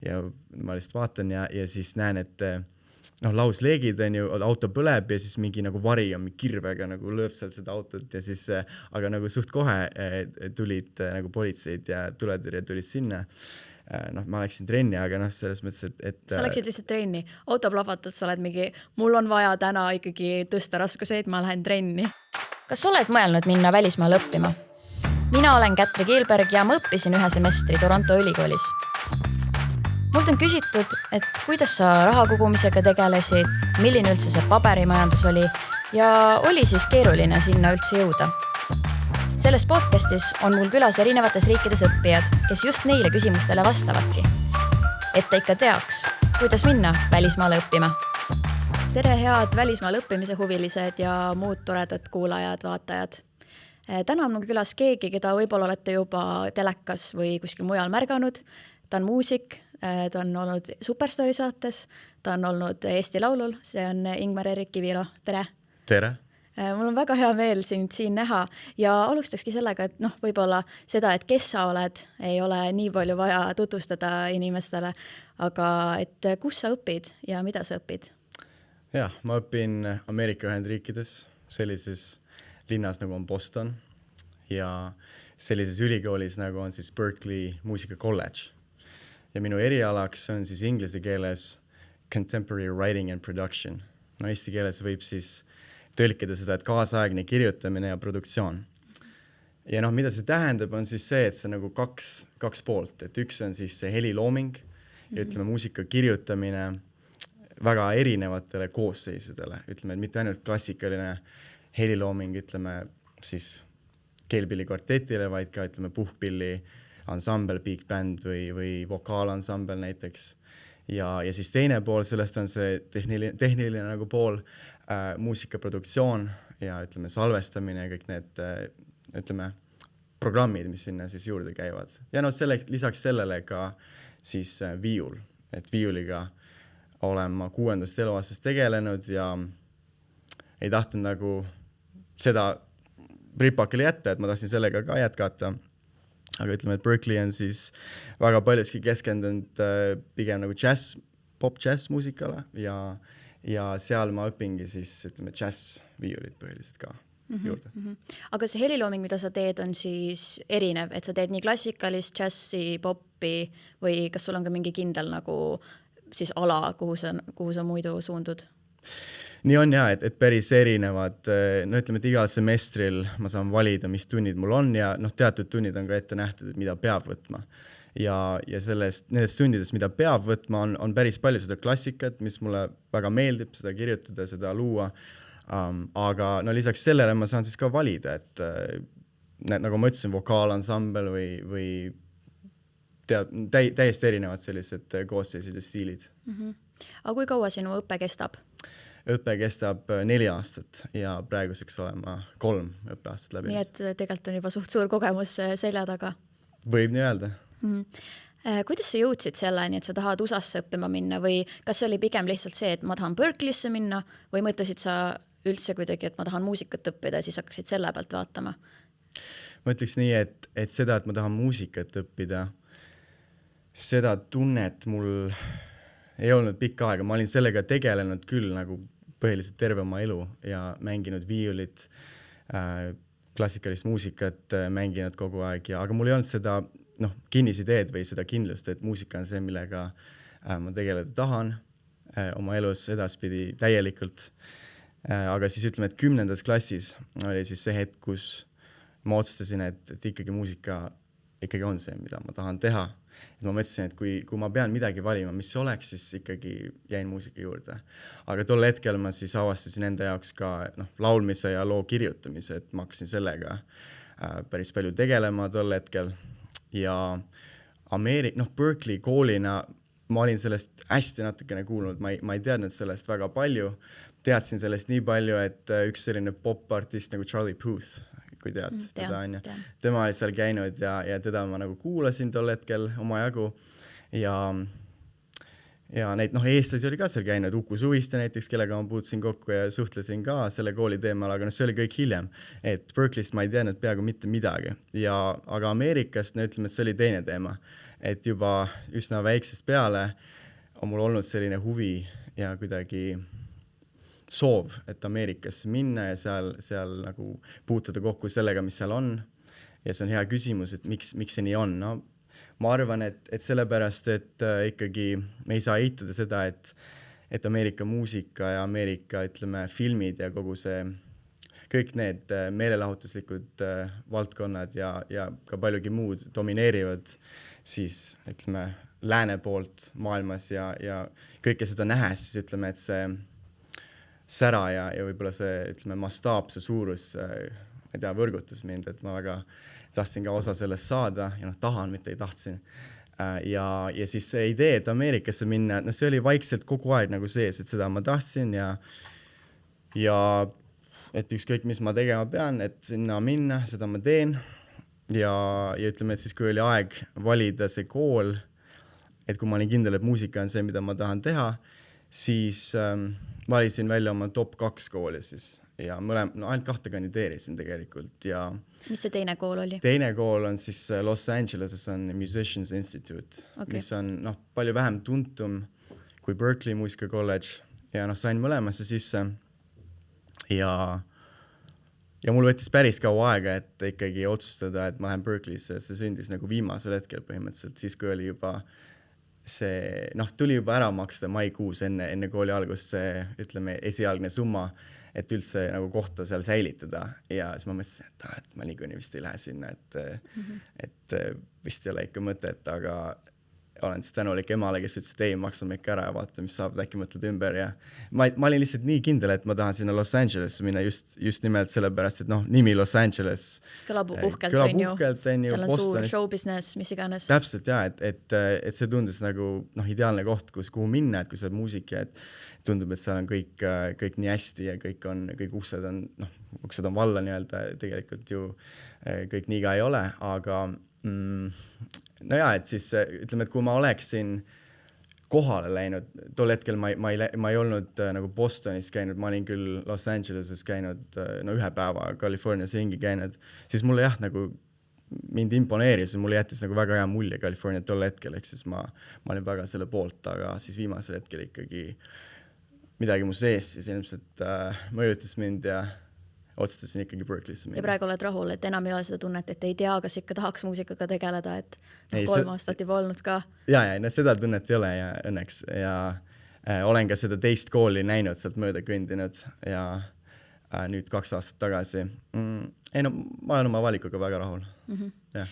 ja ma lihtsalt vaatan ja siis näen, et lausleegid on ju, auto põleb ja siis mingi nagu vari on mingi kirvega nagu lööb sealt seda autot ja siis, aga nagu suht kohe tulid nagu politseid ja tuletõrje tulid sinna. Ma läksin trenni, aga selles mõttes, et sa läksid lihtsalt trenni, auto plahvatas, sa oled mingi, mul on vaja täna ikkagi tõsta raskuseid, ma lähen trenni. Kas oled mõelnud minna välismaale õppima? Mina olen Kätri Kiilberg ja ma õppisin 1 semestri Toronto ülikoolis. Mult on küsitud, et kuidas sa raha kogumisega tegelesid, milline üldse see paberimajandus oli ja oli siis keeruline sinna üldse jõuda. Selles podcastis on mul külas erinevates riikides õppijad, kes just neile küsimustele vastavadki. Et ta ikka teaks, kuidas minna välismaale õppima. Tere head välismaal õppimise huvilised ja muud toredad kuulajad, vaatajad. Täna on mul külas keegi, keda võib-olla olete juba telekas või kuskil mujal märganud. Ta on muusik, ta on olnud Superstaari saates, ta on olnud Eesti Laulul, see on Ingmar-Erik Kiviilo. Tere! Tere! Mul on väga hea meel sind siin näha ja alustakski sellega, et võib-olla seda, et kes sa oled, ei ole nii palju vaja tutvustada inimestele, aga et kus sa õpid ja mida sa õpid? Jah, ma õpin Ameerika Ühendriikides, sellises linnas nagu on Boston ja sellises ülikoolis nagu on siis Berkeley Musica College. Ja minu erialaks on siis inglise keeles Contemporary Writing and Production. Eesti keeles võib siis tõlkida seda, et kaasaegne kirjutamine ja produktsioon. Ja mida see tähendab, on siis see, et see nagu kaks poolt. Et üks on siis see helilooming ja ütleme muusika kirjutamine väga erinevatele koosseisudele. Ütleme, et mitte ainult klassikaline helilooming, ütleme siis keelpilli kvartetile, vaid ka ütleme puhkpilli ansambel, big band või vokaalansambel näiteks. Ja siis teine pool sellest on see tehniline nagu pool, muusikaproduktsioon ja ütleme salvestamine ja kõik need ütleme programmid, mis sinna siis juurde käivad. Ja lisaks sellele ka siis viiul, et viiuliga olen ma 6. eluaastast tegelenud ja ei tahtnud nagu seda ripakile jätta, et ma tahtsin sellega ka jätkata. Aga ütleme, et Berkeley on siis väga paljuski keskendunud pigem nagu pop-jazz muusikale ja seal ma õpingi siis ütleme jazz-viiulit põhiliselt ka juurde. Aga see helilooming, mida sa teed, on siis erinev, et sa teed nii klassikalist, jazzi, poppi või kas sul on ka mingi kindel nagu siis ala, kuhu sa muidu suundud? Nii on jah, et päris erinevad, ütleme, et igal semestril ma saan valida, mis tunnid mul on ja teatud tunnid on ka ette nähtud, et mida peab võtma. Ja nendest tundidest, mida peab võtma, on päris palju seda klassikat, mis mulle väga meeldib, seda kirjutada, seda luua. Aga lisaks sellele ma saan siis ka valida, et nagu ma ütlesin, vokaalansambel või täiesti erinevad sellised koosseisud ja stiilid. Aga kui kaua sinu õpe kestab? Õpe kestab 4 aastat ja praeguseks olen ma 3 õppeaastat läbi. Nii et tegelikult on juba suht suur kogemus selja taga. Võib nii öelda. Kuidas sa jõudsid selleni, et sa tahad USAsse õppima minna või kas see oli pigem lihtsalt see, et ma tahan Berkeleysse minna või mõtlesid sa üldse kuidagi, et ma tahan muusikat õppida ja siis hakkasid selle pealt vaatama? Ma ütleks nii, et seda, et ma tahan muusikat õppida, seda tunnet mul ei olnud pikka aega. Ma olin sellega tegelenud küll nagu põhiliselt terve oma elu ja mänginud viiulit, klassikalist muusikat mänginud kogu aeg. Aga mul ei olnud seda kinnisideed või seda kindlust, et muusika on see, millega ma tegeleda tahan oma elus edaspidi täielikult. Aga siis ütleme, et 10. klassis oli siis see hetk, kus ma otsustasin, et ikkagi muusika ikkagi on see, mida ma tahan teha. Et ma mõtlesin, et kui ma pean midagi valima, mis see oleks, siis ikkagi jäin muusika juurde. Aga tol hetkel ma siis avastasin enda jaoks ka laulmise ja loo kirjutamise, et ma hakkasin sellega päris palju tegelema tol hetkel. Ja Berkeley koolina ma olin sellest hästi natukene kuulnud, ma ei teadnud sellest väga palju. Teadsin sellest nii palju, et üks selline pop-artist nagu Charlie Puth, kui tead, teda on ja tema oli seal käinud ja teda ma nagu kuulasin tol hetkel omajagu ja neid eestlasi oli ka seal käinud, Uku Suviste näiteks, kellega ma puutusin kokku ja suhtlesin ka selle kooli teemal, aga see oli kõik hiljem, et Berkeleyst ma ei teadnud peaaegu mitte midagi aga Ameerikast ütleme, et see oli teine teema, et juba üsna väiksest peale on mul olnud selline huvi ja kuidagi soov, et Ameerikasse minna ja seal nagu puutuda kokku sellega, mis seal on. Ja see on hea küsimus, et miks see nii on. No, ma arvan, et sellepärast, et ikkagi me ei saa eitada seda, et Ameerika muusika ja Ameerika, ütleme, filmid ja kogu see, kõik need meelelahutuslikud valdkonnad ja ka paljugi muud domineerivad siis, ütleme, lääne poolt maailmas ja kõike seda nähes, siis ütleme, et see sära ja võib-olla see, ütleme, mastaap, see suurus, ma ei tea, võrgutas mind, et ma väga tahtsin ka osa sellest saada ja tahan, mitte ei tahtsin. Ja siis see idee, et Ameerikasse minna, no see oli vaikselt kogu aeg nagu sees, et seda ma tahtsin ja et ükskõik, mis ma tegema pean, et sinna minna, seda ma teen. Ja ütleme, et siis kui oli aeg valida see kool, et kui ma olin kindel, et muusika on see, mida ma tahan teha, siis valisin välja oma top 2 kooli siis ja ainult 2 kandideerisin tegelikult ja mis see teine kool oli? Teine kool on siis Los Angeleses on Musicians Institute, mis on palju vähem tuntum kui Berkeley Musica College ja sain mõlemasse sisse ja mul võttis päris kaua aega, et ikkagi otsustada, et ma lähen Berkeleysse, et see sündis nagu viimasel hetkel põhimõtteliselt, siis kui oli juba see, tuli juba ära maksta maikuus enne kooli algust see, ütleme, esialgne summa, et üldse nagu kohta seal säilitada ja siis ma mõtlesin, et ma niikuinii vist ei lähe sinna, et vist ei ole ikka mõtet, aga olen siis tänulik emale, kes ütles, et ei, maksame ikka ära ja vaata, mis saab, äkki mõtled ümber ja ma olin lihtsalt nii kindel, et ma tahan sinna Los Angelesse minna just nimelt sellepärast, et nimi Los Angeles kõlab uhkelt, seal on suur show business, mis iganes. Täpselt jah, et see tundus nagu ideaalne koht, kuhu minna, et kui sa oled muusik ja et tundub, et seal on kõik nii hästi ja kõik uksed on valla nii-öelda, tegelikult ju kõik nii ka ei ole, aga no jaa, et siis ütleme, et kui ma oleksin kohale läinud, tol hetkel ma ei olnud nagu Bostonis käinud, ma olin küll Los Angeleses käinud, ühe päeva Californias ringi käinud, siis mulle jah, nagu mind imponeeris ja mulle jättis nagu väga hea mulje California tol hetkel, ehk siis ma olin väga selle poolt, aga siis viimasel hetkel ikkagi midagi mu sees siis ilmselt mõjutas mind ja otsustasin ikkagi Berkeleysse minna. Ja praegu oled rahul, et enam ei ole seda tunnet, et ei tea, kas ikka tahaks muusikaga tegeleda, et 3 aastat juba olnud ka. Ja, seda tunnet ei ole ja õnneks ja olen ka seda teist kooli näinud, sealt mööda kõndinud ja nüüd 2 aastat tagasi. Ma olen oma valikuga väga rahul. Ja.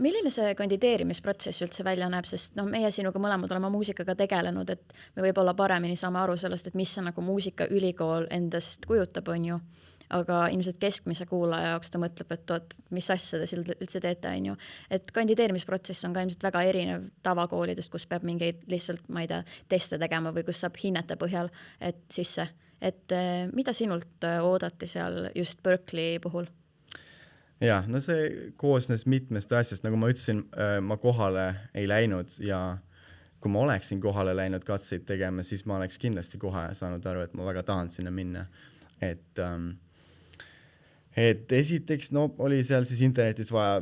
Milline see kandideerimisprotsess üldse välja näeb, sest meie sinuga mõlemad oleme muusikaga tegelenud, et me võib-olla paremini saame aru sellest, et mis see nagu muusikaülikool endast kujutab, on ju. Aga ilmselt keskmise kuulaja jaoks ta mõtleb, et mis asja te üldse teete, on ju. Et kandideerimisprotsess on ka ilmselt väga erinev tavakoolidest, kus peab mingeid lihtsalt, ma ei tea, teste tegema või kus saab hinnete põhjal sisse. Et mida sinult oodati seal just Berkeley puhul? Ja, no see koosnes mitmest asjast, nagu ma ütlesin, ma kohale ei läinud ja kui ma oleksin kohale läinud katseid tegema, siis ma oleks kindlasti kohe saanud aru, et ma väga tahan sinna minna. Et esiteks, oli seal siis internetis vaja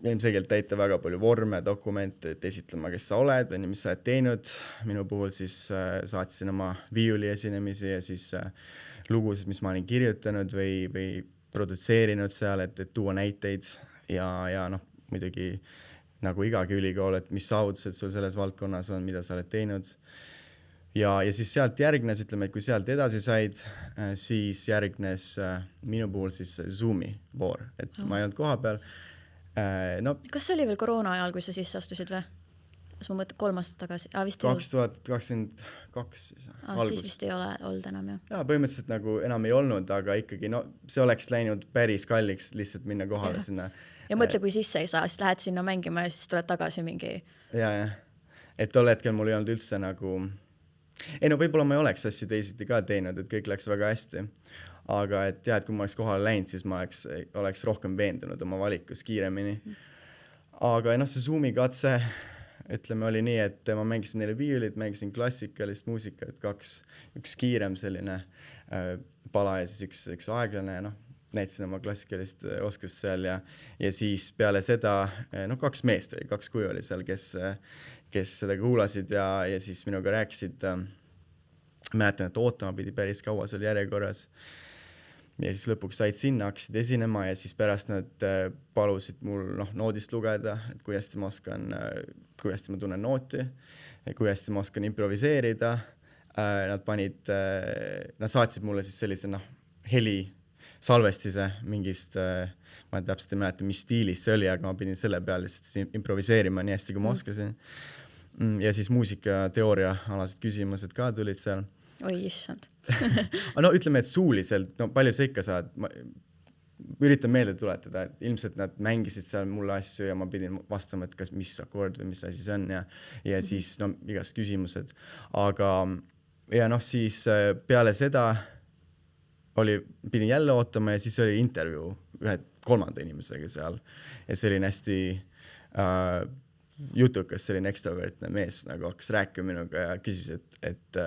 ilmselgelt täita väga palju vorme, dokumente, et esitlema, kes sa oled, mis sa oled teinud. Minu puhul siis saatsin oma viiuli esinemisi ja siis lugusid, mis ma olin kirjutanud või produtseerinud seal, et tuua näiteid ja muidugi nagu igagi ülikool, et mis saavutused sul selles valdkonnas on, mida sa oled teinud. Ja siis sealt järgnes, ütleme, et kui sealt edasi said, siis järgnes minu puhul siis Zoomi voor, et ma ei olnud koha peal. Kas see oli veel koroona ajal, kui sa sisse astusid või? Kas ma mõtlen 3 aastat tagasi? 2022 siis. Siis vist ei ole olnud enam, jah? Ja, põhimõtteliselt nagu enam ei olnud, aga ikkagi see oleks läinud päris kalliks lihtsalt minna kohale sinna. Ja mõtle, kui sisse ei saa, siis lähed sinna mängima ja siis tuled tagasi mingi... Ja. Et tol hetkel mul ei olnud üldse nagu... võib-olla ma ei oleks asju teisiti ka teinud, et kõik läks väga hästi. Aga et kui ma oleks kohale läinud, siis ma oleks rohkem veendunud oma valikus kiiremini. Aga see Zoomi katse, ütleme, oli nii, et ma mängisin neile viiulit, mängisin klassikalist muusikat, üks kiirem selline pala ja siis üks aeglane. näitasin oma klassikalist oskust seal ja siis peale seda, 2 meest oli, 2 kuju oli seal, kes seda kuulasid ja siis minuga rääkisid. Mäletan, et ootama pidi päris kaua seal järjekorras. Ja siis lõpuks said sinna, hakkasid esinema ja siis pärast nad palusid mul noodist lugeda, et kui hästi ma tunnen nooti, kui hästi ma oskan improviseerida. Nad saatsid mulle siis sellise heli salvestise mingist, ma täpselt ei mäleta, mis stiilis see oli, aga ma pidin selle peale lihtsalt improviseerima nii hästi, kui ma oskasin. Ja siis muusikateooria alased küsimused ka tulid seal. Oi, issand. Ütleme, et suuliselt, palju sa ikka saad, ma üritan meelde tuletada, et ilmselt nad mängisid seal mulle asju ja ma pidin vastama, et mis akord või mis asi see on ja siis igast küsimused. Aga siis peale seda pidin jälle ootama ja siis oli intervjuu ühe 3. inimesega seal ja see oli hästi jutukas, selline ekstravertne mees hakkas rääkima minuga ja küsis, et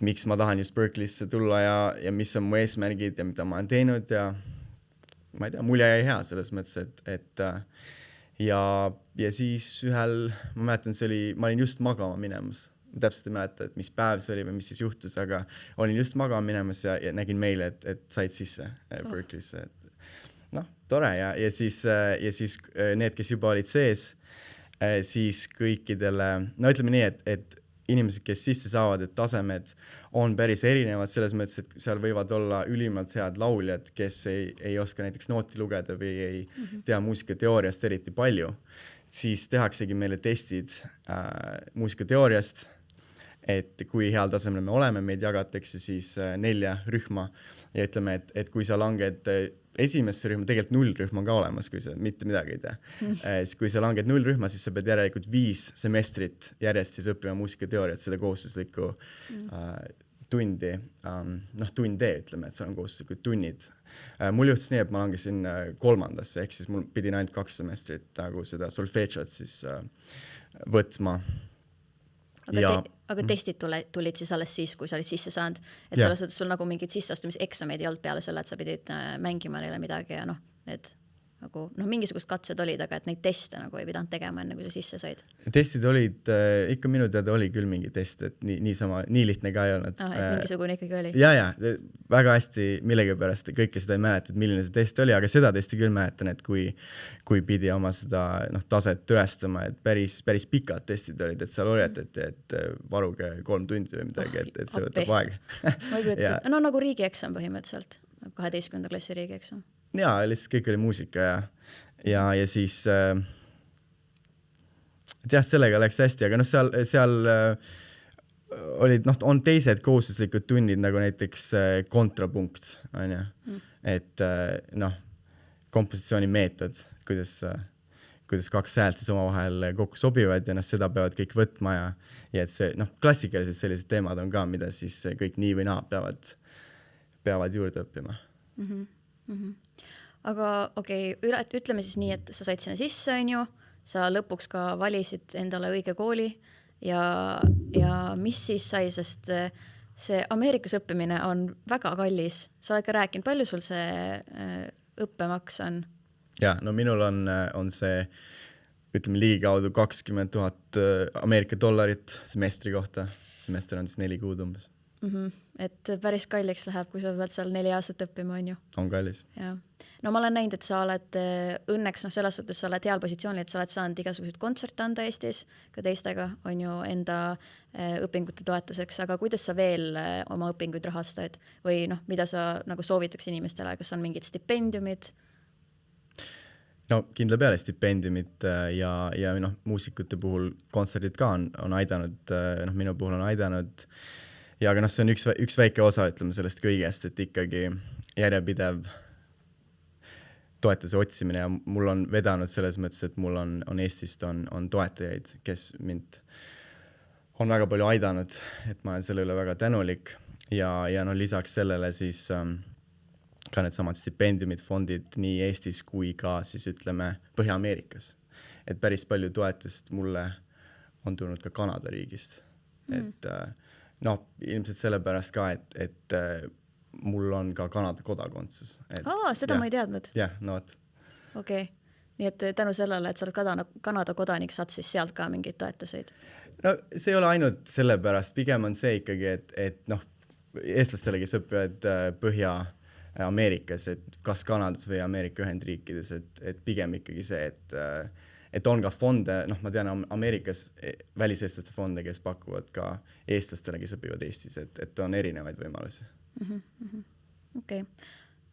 miks ma tahan just Berkeley'sse tulla ja mis on mu eesmärgid ja mida ma olen teinud ja ma ei tea, mulje jäi hea selles mõttes, ja siis ma mäletan, ma olin just magama minemas. Ma täpselt ei mäleta, et mis päev see oli või mis siis juhtus, aga olin just magama minemas ja nägin meile, et said sisse Berkeley'sse. Tore ja siis need, kes juba olid sees, siis kõikidele, ütleme nii, et inimesed, kes sisse saavad, et tasemed on päris erinevad selles mõttes, et seal võivad olla ülimalt head lauljad, kes ei oska näiteks nooti lugeda või ei tea muusikateooriast eriti palju. Siis tehaksegi meile testid muusikateooriast, et kui heal tasemel me oleme, meid jagatakse siis 4 rühma ja ütleme, et kui sa langed esimesse rühma, tegelikult 0 rühma ka olemas, kui sa mitte midagi ei tea. Siis kui sa langed 0 rühma, siis sa pead järelikult 5 semestrit järjest siis õppima muusikateooriat, seda kohustuslikku tundi, tunde ütleme, et see on kohustuslikud tunnid. Mul juhtus nii, et ma langesin 3. ehk siis mul pidin ainult 2 semestrit seda solfegiot siis võtma. Aga testid tulid siis alles siis, kui sa olid sisse saanud, et selles suhtes sul nagu mingid sisseastumiseksameid ei olnud peale selle, et sa pidid mängima neile midagi ja need nagu, mingisugust katsed olid, aga et neid teste nagu ei pidanud tegema enne, kui sa sisse said. Testid olid, ikka minu teada oli küll mingi test, et nii lihtne ka ei olnud. Et mingisugune ikkagi oli. Ja, väga hästi millegipärast kõike seda ei mäleta, et milline see test oli, aga seda testi küll mäletan, et kui pidi oma seda taset tõestama, et päris pikad testid olid, et seal oletati, et varuge 3 tundi või midagi, et see võtab aega. Ma ei kujuta. Nagu riigieksam põhimõtteliselt, 12. klassi riigieksam. Jaa, lihtsalt kõik oli muusika ja siis sellega läks hästi, aga seal olid, on teised kohustuslikud tunnid, nagu näiteks kontrapunkt, on ju, et kompositsiooni meetod, kuidas 2 häält siis omavahel kokku sobivad ja seda peavad kõik võtma ja et see, klassikalised sellised teemad on ka, mida siis kõik nii või naa peavad juurde õppima. Aga ütleme siis nii, et sa said sinna sisse, on ju, sa lõpuks ka valisid endale õige kooli ja mis siis sai, sest see Ameerikas õppimine on väga kallis. Sa oled ka rääkinud, palju sul see õppemaks on? Ja, minul on see, ütleme, ligikaudu 20 000 Ameerika dollarit semestri kohta. Semester on siis 4 kuud umbes. Et päris kalliks läheb, kui sa pead seal 4 aastat õppima, on ju? On kallis. Ja. Ma olen näinud, et sa oled õnneks, selles suhtes sa oled heal positsioonil, et sa oled saanud igasuguseid kontserte anda Eestis, ka teistega on ju enda õpingute toetuseks, aga kuidas sa veel oma õpinguid rahastad või mida sa nagu soovitaks inimestele, kas on mingid stipendiumid? Kindla peale stipendiumid ja muusikute puhul kontserdid ka on aidanud, minu puhul on aidanud ja aga see on üks väike osa, ütleme sellest kõigest, et ikkagi järjepidev toetuse otsimine ja mul on vedanud selles mõttes, et mul on Eestist on toetajaid, kes mind on väga palju aidanud, et ma olen selle üle väga tänulik ja lisaks sellele siis ka need samad stipendiumid, fondid nii Eestis kui ka siis ütleme Põhja-Ameerikas. Et päris palju toetust mulle on tulnud ka Kanada riigist. Et ilmselt sellepärast ka, et mul on ka Kanada kodakondsus. Seda ma ei teadnud. Jah, no vot. Okei. Nii et tänu sellele, et sa oled Kanada kodanik, saad siis sealt ka mingeid toetuseid? No see ei ole ainult sellepärast, pigem on see ikkagi, et noh, eestlastele, kes õpivad Põhja-Ameerikas, et kas Kanadas või Ameerika Ühendriikides, et pigem ikkagi see, et on ka fonde, noh, ma tean Ameerikas väliseestlaste fonde, kes pakuvad ka eestlastele, kes õpivad Eestis, et on erinevaid võimalusi. Okei.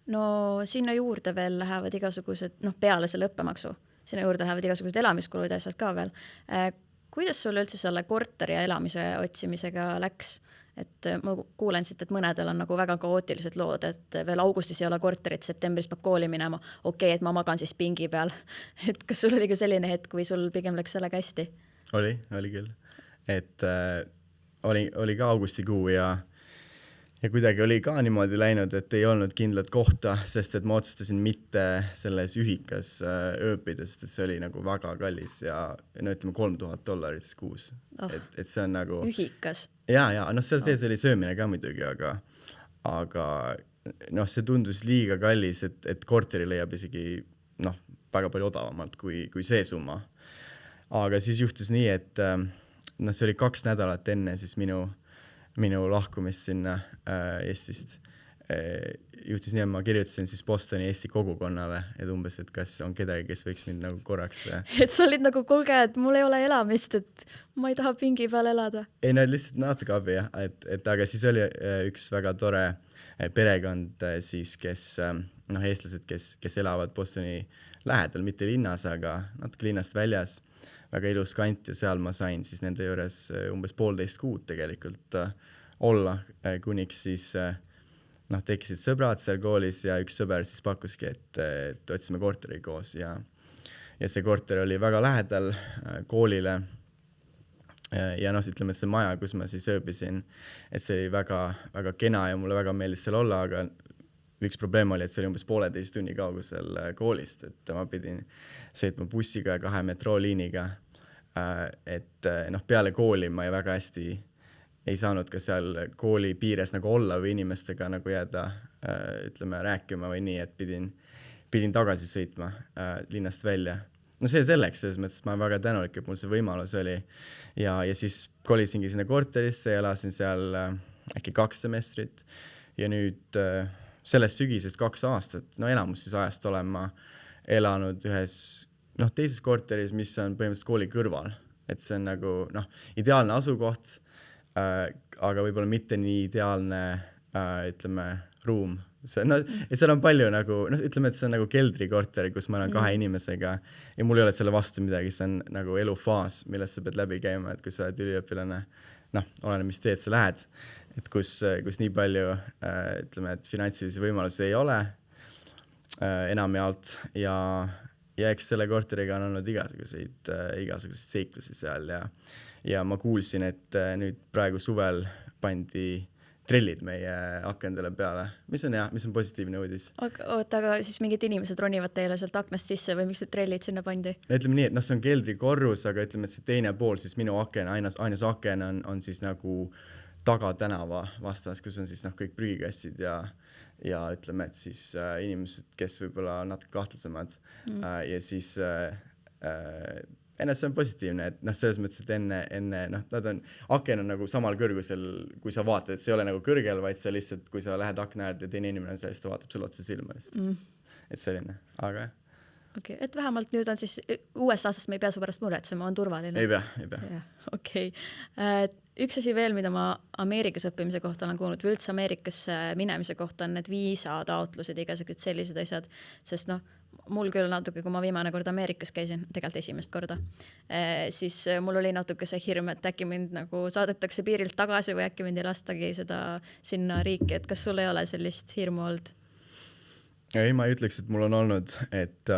No sinna juurde veel lähevad igasugused, peale selle õppemaksu, sinna juurde lähevad igasugused elamiskulud ja asjad ka veel. Kuidas sul üldse selle korteri ja elamise otsimisega läks? Et ma kuulen siit, et mõnedel on nagu väga kaootilised lood, et veel augustis ei ole korterit, septembris peab kooli minema. Okei, et ma magan siis pingi peal. Et kas sul oli ka selline hetk, või sul pigem läks sellega hästi? Oli küll. Et oli ka augustikuu ja kuidagi oli ka niimoodi läinud, et ei olnud kindlat kohta, sest et ma otsustasin mitte selles ühikas ööpida, sest et see oli nagu väga kallis ja no ütleme $3000 kuus. Et see on nagu... Ühikas? Ja, no seal sees oli söömine ka muidugi, aga noh, see tundus liiga kallis, et korteri leiab isegi väga palju odavamalt kui see summa. Aga siis juhtus nii, et see oli 2 nädalat enne siis minu lahkumist sinna Eestist. Juhtus nii, et ma kirjutasin siis Bostoni Eesti kogukonnale, et umbes, et kas on kedagi, kes võiks mind nagu korraks... Et sa olid nagu, kuulge, et mul ei ole elamist, et ma ei taha pingi peal elada. Ei, no lihtsalt natuke abi, jah. Aga siis oli üks väga tore perekond siis, kes, eestlased, kes elavad Bostoni lähedal, mitte linnas, aga natuke linnast väljas. Väga ilus kant ja seal ma sain siis nende juures umbes 1,5 kuud tegelikult olla, kuniks siis tekkisid sõbrad seal koolis ja üks sõber siis pakkuski, et otsime korteri koos ja see korter oli väga lähedal koolile ja ütleme, et see maja, kus ma siis ööbisin, et see oli väga, väga kena ja mulle väga meeldis seal olla, aga üks probleem oli, et see oli umbes 1,5 tunni kaugusel koolist, et ma pidin sõitma bussiga ja 2 metrooliiniga, et peale kooli ma väga hästi ei saanud ka seal kooli piires nagu olla või inimestega nagu jääda, ütleme, rääkima või nii, et pidin tagasi sõitma linnast välja. No see selleks, selles mõttes, et ma olen väga tänulik, et mul see võimalus oli ja siis kolisingi sinna korterisse ja elasin seal äkki 2 semestrit ja nüüd sellest sügisest 2 aastat, enamus siis ajast olen ma elanud ühes teises korteris, mis on põhimõtteliselt kooli kõrval, et see on nagu ideaalne asukoht, aga võib-olla mitte nii ideaalne, ütleme, ruum. Seal on palju nagu, ütleme, et see on nagu keldrikorter, kus ma olen 2 inimesega ja mul ei ole selle vastu midagi, see on nagu elufaas, millest sa pead läbi käima, et kui sa oled üliõpilane, oleneb, mis teed sa lähed, et kus nii palju, ütleme, et finantsilisi võimalusi ei ole enamjaolt ja eks selle korteriga on olnud igasuguseid seiklusi seal ja ma kuulsin, et nüüd praegu suvel pandi trellid meie akendele peale, mis on positiivne uudis. Aga siis mingid inimesed ronivad teile sealt aknast sisse või miks need trellid sinna pandi? Ütleme nii, et see on keldrikorrus, aga ütleme, et see teine pool, siis minu aken, ainus aken on siis nagu tagatänava vastas, kus on siis kõik prügikastid ja ütleme, et siis inimesed, kes võib-olla natuke kahtlasemad ja siis enne see on positiivne, et selles mõttes, et enne aken on nagu samal kõrgusel, kui sa vaatad, et see ei ole nagu kõrgel, vaid see lihtsalt, kui sa lähed akna äärde ja teine inimene on sellest, ta vaatab sulle otse silma lihtsalt. Et selline, aga Okei, et vähemalt nüüd on siis uuest aastast me ei pea su pärast muretsema, on turvaline. Ei pea. Okei. Üks asi veel, mida ma Ameerikas õppimise kohta olen kuulnud, või üldse Ameerikasse minemise kohta on need viisataotlused, igasugused sellised asjad, sest mul küll natuke, kui ma viimane kord Ameerikas käisin, tegelikult esimest korda, siis mul oli natuke see hirm, et äkki mind nagu saadetakse piirilt tagasi või äkki mind ei lastagi seda sinna riiki, et kas sul ei ole sellist hirmu olnud? Ei, ma ei ütleks, et mul on olnud, et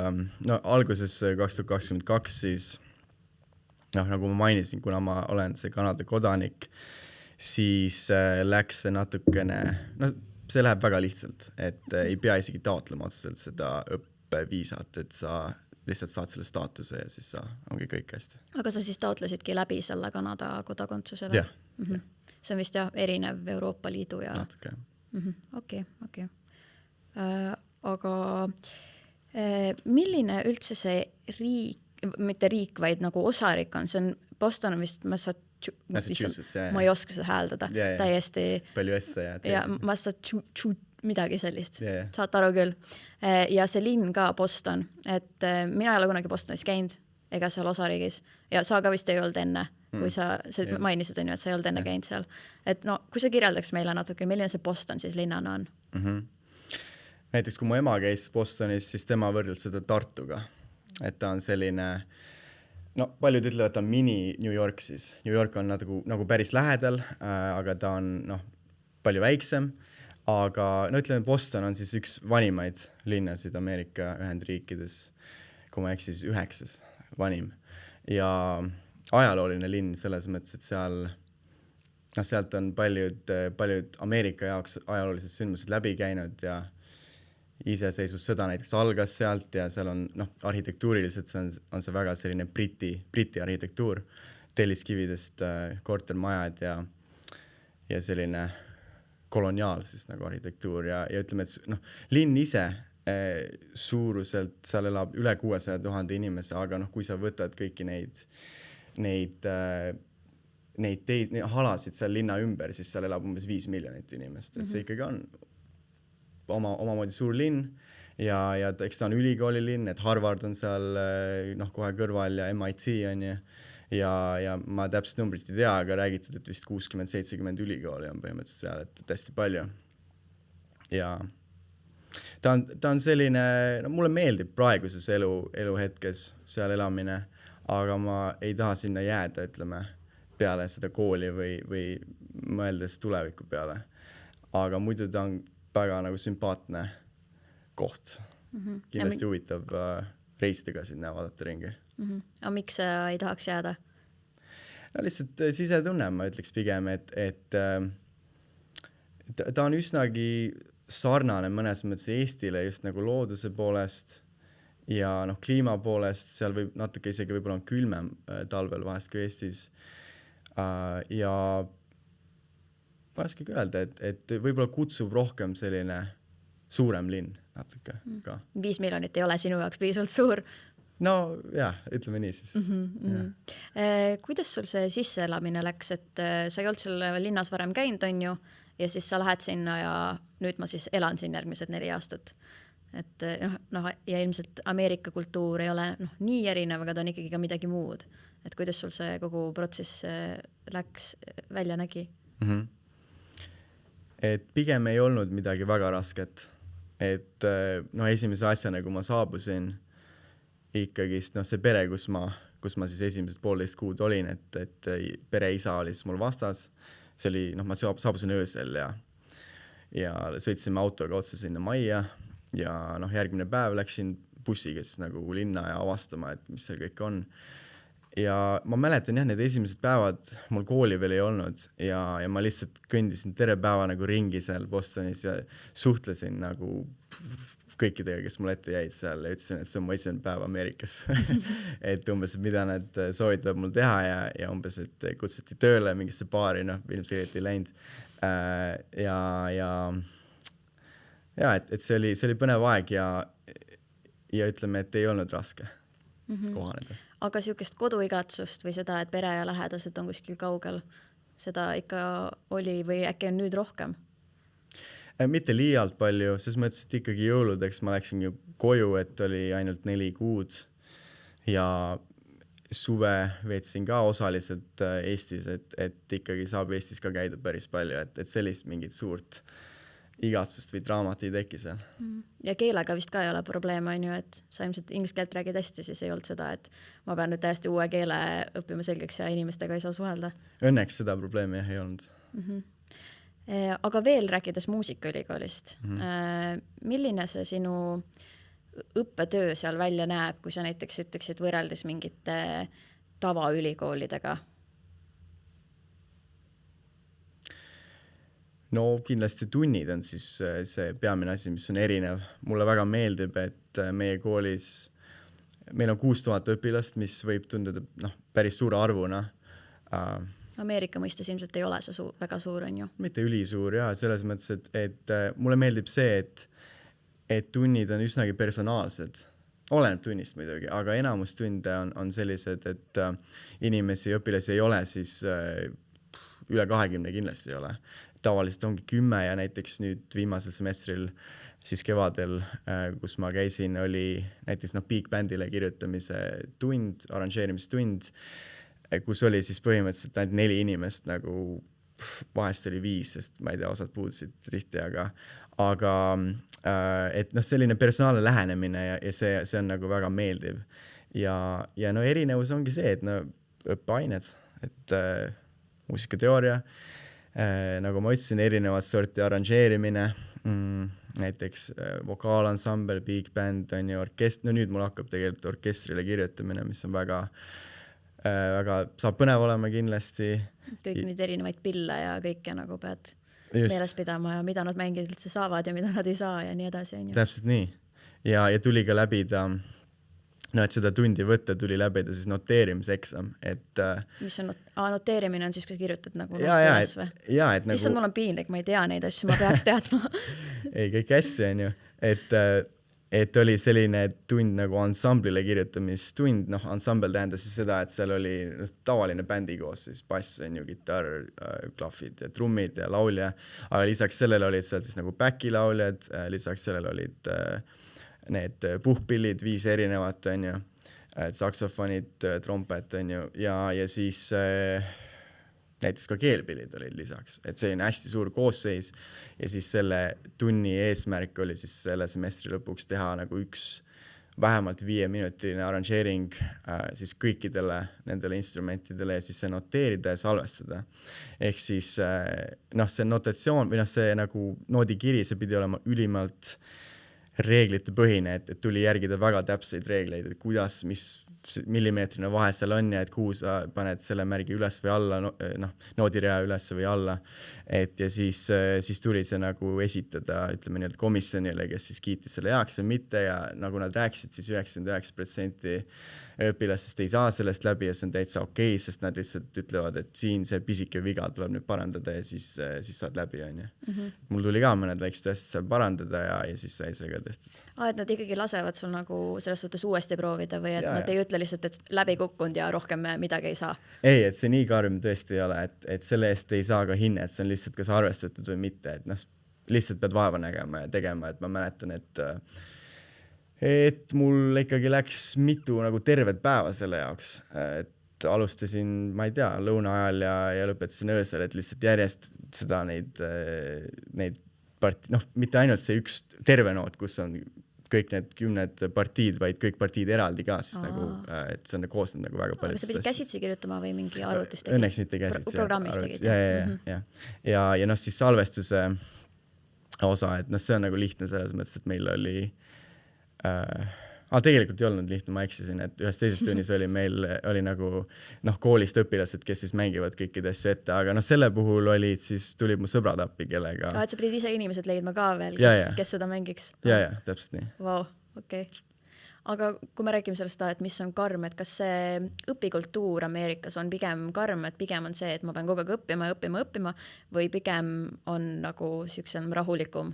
alguses 2022 siis, nagu ma mainisin, kuna ma olen see Kanada kodanik, siis läks see natukene, see läheb väga lihtsalt, et ei pea isegi taotlema otseselt seda õppeviisat, et sa lihtsalt saad selle staatuse ja siis ongi kõik hästi. Aga sa siis taotlesidki läbi selle Kanada kodakondsuse või? Jah. See on vist erinev Euroopa Liidu ja... Natuke. Okei. Aga milline üldse see riik, mitte riik, vaid nagu osarik on, see on Boston on vist Massachusetts, ma ei oska seda hääldada, täiesti palju esse ja Massachusetts, midagi sellist, saad aru küll. Ja see linn ka Boston, et mina ei ole kunagi Bostonis käinud ega seal osariigis ja sa ka vist ei olnud enne, kui sa mainisid, et sa ei olnud enne käinud seal. Et no, kui sa kirjeldaks meile natuke, milline see Boston siis linnana on? Näiteks kui mu ema käis Bostonis, siis tema võrdles seda Tartuga, et ta on selline, no paljud ütlevad, ta on mini New York siis. New York on nagu päris lähedal, aga ta on palju väiksem. Aga no ütleme, Boston on siis üks vanimaid linnasid Ameerika Ühendriikides, kui ma eksis 9. vanim. Ja ajalooline linn selles mõttes, et sealt on paljud Ameerika jaoks ajaloolised sündmused läbi käinud ja iseseisvussõda näiteks algas sealt ja seal on arhitektuuriliselt on see väga selline briti arhitektuur, telliskividest kortermajad ja selline koloniaalsest nagu arhitektuur ja ütleme, et linn ise suuruselt, seal elab üle 600 000 inimese, aga kui sa võtad kõiki neid halasid seal linna ümber, siis seal elab umbes 5 miljonit inimest, et see ikkagi on omamoodi suur linn ja eks ta on ülikooli linn, et Harvard on seal kohe kõrval ja MIT on ja ma täpselt numbrit ei tea, aga räägitud, et vist 60-70 ülikooli on põhimõtteliselt seal, et hästi palju. Ja ta on selline, mulle meeldib praeguses eluhetkes seal elamine, aga ma ei taha sinna jääda, ütleme, peale seda kooli või mõeldes tuleviku peale. Aga muidu ta on väga nagu sümpaatne koht. Kindlasti huvitav reisida sinna vaadata ringi. Aga miks sa ei tahaks jääda? No lihtsalt sisetunne, ma ütleks pigem, et ta on üsnagi sarnane mõnes mõttes Eestile just nagu looduse poolest ja kliima poolest, seal võib natuke isegi võib-olla on külmem talvel vahest kui Eestis. Ja ma oskagi öelda, et võib-olla kutsub rohkem selline suurem linn natuke ka. 5 miljonit ei ole sinu jaoks piisavalt suur? No jah, ütleme nii siis. Kuidas sul see sisseelamine läks, et sa ei olnud selle linnas varem käinud, on ju, ja siis sa lähed sinna ja nüüd ma siis elan siin järgmised 4 aastat. Et ja ilmselt Ameerika kultuur ei ole nii erinev, aga ta on ikkagi ka midagi muud. Et kuidas sul see kogu protsess läks, välja nägi? Et pigem ei olnud midagi väga rasket. Et esimese asjana, kui ma saabusin, ikkagist see pere, kus ma siis esimesed 1,5 kuud olin, et pereisa oli siis mul vastas. See oli, ma saabusin öösel ja sõitsime autoga otse sinna majja ja järgmine päev läksin bussiga siis nagu linna ja avastama, et mis seal kõik on. Ja ma mäletan need esimesed päevad mul kooli veel ei olnud ja ma lihtsalt kõndisin terve päeva nagu ringi seal Bostonis ja suhtlesin nagu kõikidega, kes mul ette jäid seal ja ütlesin, et see on mu esimene päev Ameerikas. Et umbes, mida nad soovitavad mul teha ja umbes, et kutsuti tööle mingisse baari, ilmselt ei läinud. Et see oli põnev aeg ja ütleme, et ei olnud raske kohaneda. Aga sihukest koduigatsust või seda, et pere ja lähedased on kuskil kaugel, seda ikka oli või äkki on nüüd rohkem? Mitte liialt palju, ses mõttes, et ikkagi jõuludeks ma läksin ju koju, et oli ainult 4 kuud ja suve veetsin ka osaliselt Eestis, et ikkagi saab Eestis ka käida päris palju, et sellist mingit suurt igatsust või draamat ei teki seal. Ja keelega vist ka ei ole probleem, on ju, et sa ilmselt inglise keelt räägid hästi, siis ei olnud seda, et ma pean nüüd täiesti uue keele õppima selgeks ja inimestega ei saa suhelda. Õnneks seda probleemi ei olnud. Aga veel rääkides muusikaülikoolist, milline see sinu õppetöö seal välja näeb, kui sa näiteks ütleksid võrreldes mingite tavaülikoolidega? No kindlasti tunnid on siis see peamine asi, mis on erinev. Mulle väga meeldib, et meie koolis, meil on 6000 õpilast, mis võib tunduda päris suure arvuna. Ameerika mõistes ilmselt ei ole see väga suur, on ju? Mitte ülisuur ja selles mõttes, et mulle meeldib see, et tunnid on üsnagi personaalsed. Oleneb tunnist muidugi, aga enamus tunde on sellised, et inimesi, õpilasi ei ole siis üle 20 kindlasti ei ole. Tavaliselt ongi 10 ja näiteks nüüd viimasel semestril siis kevadel, kus ma käisin, oli näiteks big bandile kirjutamise tund, arranžeerimistund, kus oli siis põhimõtteliselt ainult 4 inimest, nagu vahest oli 5, sest ma ei tea, osad puudusid tihti, aga et selline personaalne lähenemine ja see on nagu väga meeldiv. Ja erinevus ongi see, et õppeained, et muusikateooria, nagu ma ütlesin, erinevat sorti arranžeerimine, näiteks vokaalansambel, big band, on ju nüüd mul hakkab tegelikult orkestrile kirjutamine, mis on väga saab põnev olema kindlasti. Kõik neid erinevaid pille ja kõike nagu pead meeles pidama ja mida nad mängida üldse saavad ja mida nad ei saa ja nii edasi. On ju. Täpselt nii. Ja tuli ka läbida, et seda tundi võtta, tuli läbida siis noteerimiseksam. Mis on noteerimine on siis, kui kirjutad nagu üles või? Issand, mul on piinlik, ma ei tea neid asju, ma peaks teadma. Ei, kõik hästi on ju. Et oli selline tund nagu ansamblile kirjutamistund, ansambel tähendas siis seda, et seal oli tavaline bändi koos, siis bass, kitarr, klahvid ja trummid ja laulja, aga lisaks sellele olid seal siis nagu backilauljad, lisaks sellele olid need puhkpillid 5 erinevat, on ju, saksofonid, trompet, on ju, ja siis näiteks ka keelpillid olid lisaks, et see on hästi suur koosseis ja siis selle tunni eesmärk oli siis selle semestri lõpuks teha nagu üks vähemalt 5-minutiline arranžeering siis kõikidele nendele instrumentidele ja siis see noteerida ja salvestada. Ehk siis see notatsioon või see nagu noodikiri, see pidi olema ülimalt reeglite põhine, et tuli järgida väga täpseid reegleid, et kuidas, millimeetrine vahe seal on ja et kuhu sa paned selle märgi üles või alla, noodirea üles või alla. Ja siis tuli see nagu esitada, ütleme nii, komisjonile, kes siis kiitis selle heaks ja mitte ja nagu nad rääkisid, siis 99% õpilastest ei saa sellest läbi ja see on täitsa okei, sest nad lihtsalt ütlevad, et siin see pisike viga tuleb nüüd parandada ja siis saad läbi, on ju. Mul tuli ka mõned väiksed asjad seal parandada ja siis sai see ka tehtud. Et nad ikkagi lasevad sul nagu selles suhtes uuesti proovida või et nad ei ütle lihtsalt, et läbi kukkunud ja rohkem midagi ei saa? Ei, et see nii karm tõesti ei ole, et selle eest ei saa ka hinne, et see on lihtsalt kas arvestatud või mitte, et lihtsalt pead vaeva nägema ja tegema, et ma mäletan, et mul ikkagi läks mitu nagu tervet päeva selle jaoks, et alustasin, ma ei tea, lõuna ajal ja lõpetasin öösel, et lihtsalt järjest seda neid mitte ainult see üks terve noot, kus on kõik need 10 partiid, vaid kõik partiid eraldi ka, siis nagu, et see on koosnud nagu väga palju. Sa pidid käsitsi kirjutama või mingi arvutist tegid? Õnneks mitte käsitsi. Programmis tegid? Ja siis salvestuse osa, et see on nagu lihtne selles mõttes, et meil oli tegelikult ei olnud lihtne, ma eksisin, et ühes teises tunnis oli meil oli nagu koolist õpilased, kes siis mängivad kõikide asju ette, aga selle puhul olid siis tulid mu sõbrad appi, kellega et sa pidid ise inimesed leidma ka veel, kes seda mängiks? Ja, täpselt nii. Vau, okei. Aga kui me räägime sellest, et mis on karm, et kas see õpikultuur Ameerikas on pigem karm, et pigem on see, et ma pean kogu aeg õppima või pigem on nagu siuksem rahulikum?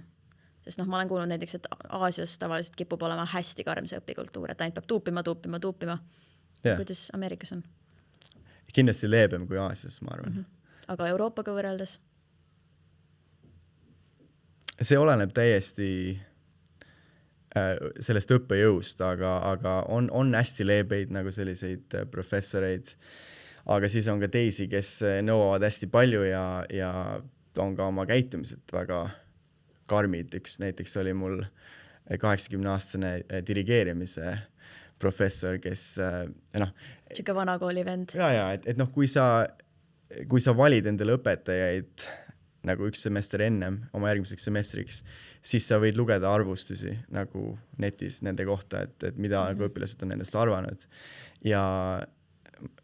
Sest ma olen kuulnud näiteks, et Aasias tavaliselt kipub olema hästi karm see õpikultuur, et ainult peab tuupima. Kuidas Ameerikas on? Kindlasti leebem kui Aasias, ma arvan. Aga Euroopaga võrreldes? See oleneb täiesti sellest õppejõust, aga on hästi leebeid nagu selliseid professoreid, aga siis on ka teisi, kes nõuavad hästi palju ja on ka oma käitumised väga karmid. Näiteks oli mul 80-aastane dirigeerimise professor, kes Siuke vanakooli vend. Ja, et kui sa valid endale õpetajaid nagu üks semester ennem oma järgmiseks semestriks, siis sa võid lugeda arvustusi nagu netis nende kohta, et mida nagu õpilased on nendest arvanud. Ja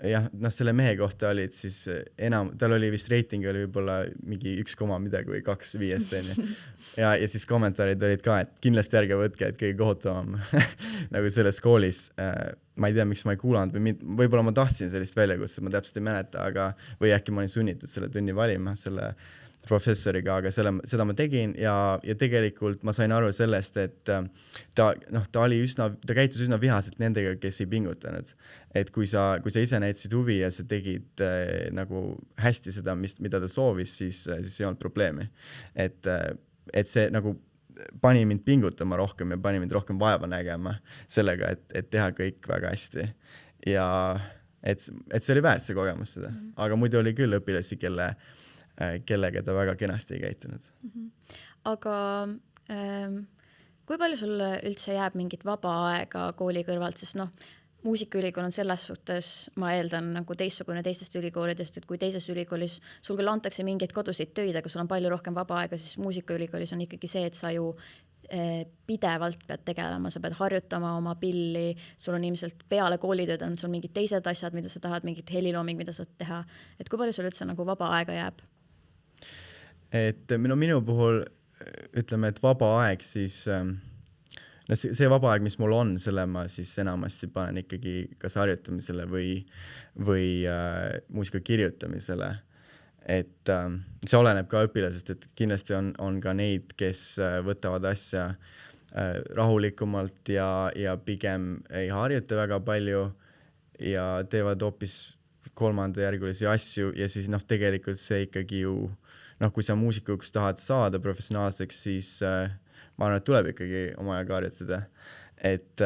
jah, noh, selle mehe kohta olid siis tal oli vist reiting oli võib-olla mingi 1, midagi või 2 5 onju. ja siis kommentaarid olid ka, et kindlasti ärge võtke, et kõige kohutavam nagu selles koolis. Ma ei tea, miks ma ei kuulanud või võib-olla ma tahtsin sellist väljakutset, ma täpselt ei mäleta, aga või äkki ma olin sunnitud selle tunni valima selle professoriga, aga seda ma tegin ja tegelikult ma sain aru sellest, et ta käitus üsna vihaselt nendega, kes ei pingutanud. Et kui sa ise näitasid huvi ja sa tegid nagu hästi seda, mida ta soovis, siis ei olnud probleemi. Et see nagu pani mind pingutama rohkem ja pani mind rohkem vaeva nägema sellega, et teha kõik väga hästi. Ja et see oli väärt see kogemus seda. Aga muidu oli küll õpilasi, kellega ta väga kenasti ei käitunud. Aga kui palju sul üldse jääb mingit vaba aega kooli kõrvalt, sest muusikaülikool on selles suhtes, ma eeldan nagu teistsugune teistest ülikoolidest, et kui teises ülikoolis sul küll antakse mingeid koduseid töid, aga sul on palju rohkem vaba aega, siis muusikaülikoolis on ikkagi see, et sa ju pidevalt pead tegelema, sa pead harjutama oma pilli, sul on ilmselt peale koolitööd on sul mingid teised asjad, mida sa tahad, mingid helilooming, mida saad teha. Et kui palju sul üldse nagu vaba aega jääb? Et minu puhul ütleme, et vaba aeg siis see vaba aeg, mis mul on, selle ma siis enamasti panen ikkagi kas harjutamisele või muusika kirjutamisele. Et see oleneb ka õpilasest, et kindlasti on ka neid, kes võtavad asja rahulikumalt ja pigem ei harjuta väga palju ja teevad hoopis kolmandajärgulisi asju ja siis tegelikult see ikkagi ju kui sa muusikuks tahad saada professionaalseks, siis ma arvan, et tuleb ikkagi oma aega harjutada. Et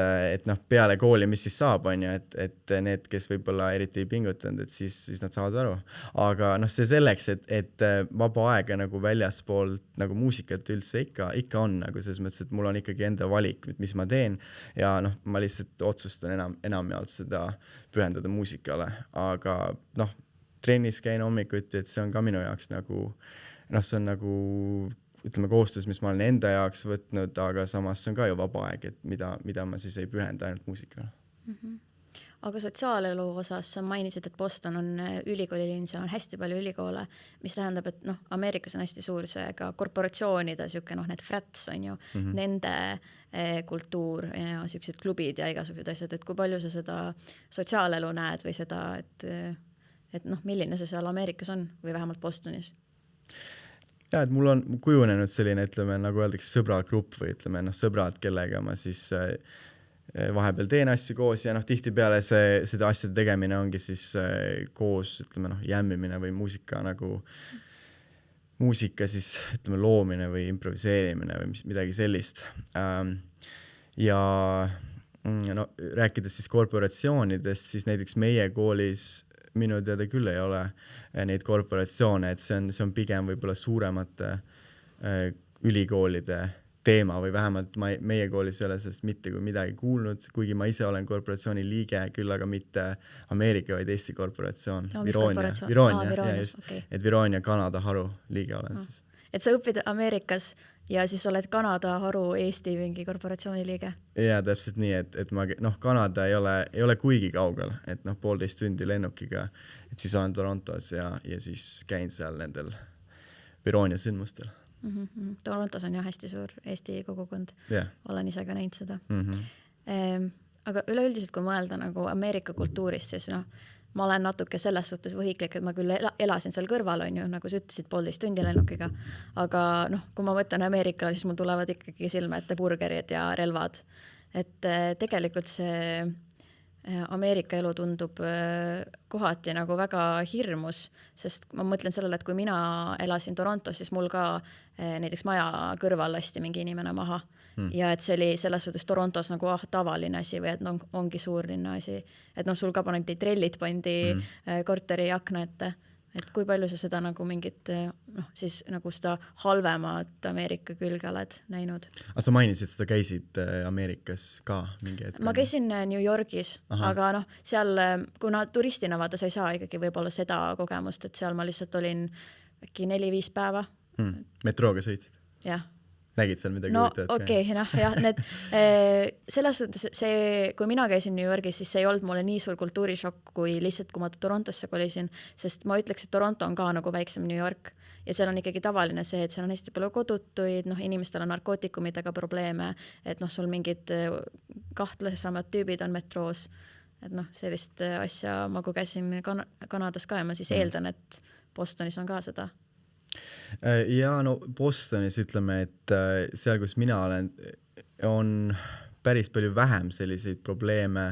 peale kooli, mis siis saab, on ju, et need, kes võib-olla eriti ei pingutanud, et siis nad saavad aru. Aga see selleks, et vaba aega nagu väljaspool nagu muusikat üldse ikka on, nagu selles mõttes, et mul on ikkagi enda valik, mis ma teen ja ma lihtsalt otsustan enamjaolt seda pühendada muusikale. Aga trennis käin hommikuti, et see on ka minu jaoks nagu see on nagu ütleme kohustus, mis ma olen enda jaoks võtnud, aga samas see on ka ju vaba aeg, et mida ma siis ei pühenda ainult muusikale. Aga sotsiaalelu osas sa mainisid, et Boston on ülikoolilinn, seal on hästi palju ülikoole, mis tähendab, et Ameerikas on hästi suur see ka korporatsioonide siuke need frats on ju, nende kultuur ja siuksed klubid ja igasugused asjad, et kui palju sa seda sotsiaalelu näed või seda, et milline see seal Ameerikas on või vähemalt Bostonis? Ja, et mul on kujunenud selline, ütleme, nagu öeldakse sõbragrupp või ütleme, sõbrad, kellega ma siis vahepeal teen asju koos ja tihtipeale seda asjade tegemine ongi siis koos, ütleme, jämmimine või muusika siis, ütleme, loomine või improviseerimine või midagi sellist. Ja rääkides siis korporatsioonidest, siis näiteks meie koolis minu teada küll ei ole neid korporatsioone, et see on pigem võib-olla suuremate ülikoolide teema või vähemalt meie koolis ei ole sellest mitte kui midagi kuulnud, kuigi ma ise olen korporatsiooni liige, küll aga mitte Ameerika, vaid Eesti korporatsioon. Viroonia, just. Okay. Et Viroonia Kanada haru liige olen siis. Et sa õpid Ameerikas ja siis oled Kanada haru Eesti mingi korporatsiooni liige? Ja täpselt nii, et ma, Kanada ei ole kuigi kaugel, et 1,5 tundi lennukiga, et siis olen Torontos ja siis käin seal nendel Viroonia sündmustel. Torontos on jah hästi suur Eesti kogukond. Yeah. Olen ise ka näinud seda. Aga üleüldiselt, kui mõelda nagu Ameerika kultuurist, siis ma olen natuke selles suhtes võhiklik, et ma küll elasin seal kõrval, on ju, nagu sa ütlesid, 1,5 tundi lennukiga, aga kui ma mõtlen Ameerikale, siis mul tulevad ikkagi silme ette burgerid ja relvad. Et tegelikult see Ameerika elu tundub kohati nagu väga hirmus, sest ma mõtlen sellele, et kui mina elasin Torontos, siis mul ka näiteks maja kõrval lasti mingi inimene maha. Ja et see oli selles suhtes Torontos nagu tavaline asi või et ongi suurlinna asi. Et sul ka paneti trellid pandi korteri akna ette. Et kui palju sa seda nagu mingit siis nagu seda halvemat Ameerika külge oled näinud? Aga sa mainisid, et sa käisid Ameerikas ka mingi hetk? Ma käisin New Yorgis, aga seal, kuna turistina vaata, sa ei saa ikkagi võib-olla seda kogemust, et seal ma lihtsalt olin äkki 4-5 päeva. Metrooga sõitsid? Jah. nägid seal midagi no huvitavat okei, noh jah, need selles suhtes see, kui mina käisin New Yorgis, siis see ei olnud mulle nii suur kultuurishokk kui lihtsalt, kui ma Torontosse kolisin, sest ma ütleks, et Toronto on ka nagu väiksem New York ja seal on ikkagi tavaline see, et seal on hästi palju kodutuid, noh, inimestel on narkootikumidega probleeme, et noh, sul mingid kahtlasemad tüübid on metroos, et noh, sellist asja ma kui käisin Kanadas ka ja ma siis eeldan, et Bostonis on ka seda. Ja no Bostonis ütleme, et seal, kus mina olen, on päris palju vähem selliseid probleeme